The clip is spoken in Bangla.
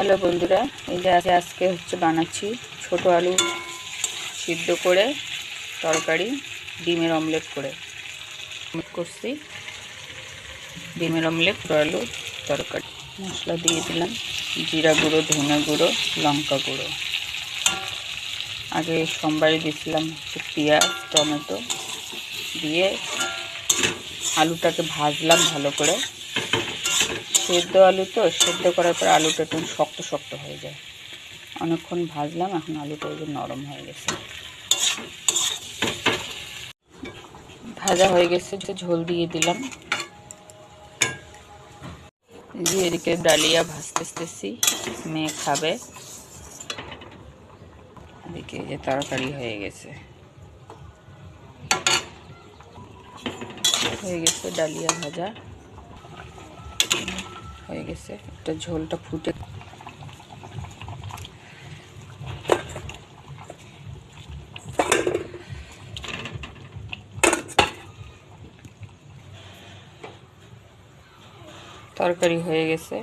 হ্যালো বন্ধুরা, এই যে আজকে বানাচ্ছি ছোট আলু সিদ্ধ করে তরকারি, ডিমের অমলেট করছি। ডিমের অমলেট, ছোটো আলু তরকারি। মশলা দিয়ে দিলাম জিরা গুঁড়ো, ধনে গুঁড়ো, লঙ্কা গুঁড়ো। আগে সোমবারে দিয়েছিলাম পেঁয়াজ, টমেটো দিয়ে আলুটাকে ভাজলাম ভালো করে। সেদ্ধ আলু তো, সেদ্ধ করার পর আলুটা একটু শক্ত শক্ত হয়ে যায়। অনেকক্ষণ ভাজলাম, এখন আলুটা নরম হয়ে গেছে, ভাজা হয়ে গেছে। ঝোল দিয়ে দিলাম। এদিকে ডালিয়া ভাজতেছি, মেয়ে খাবে। এদিকে যে তরকারি হয়ে গেছে, ডালিয়া ভাজা হয়ে গেছে। একটা ঝোলটা ফুটে তরকারি হয়ে গেছে।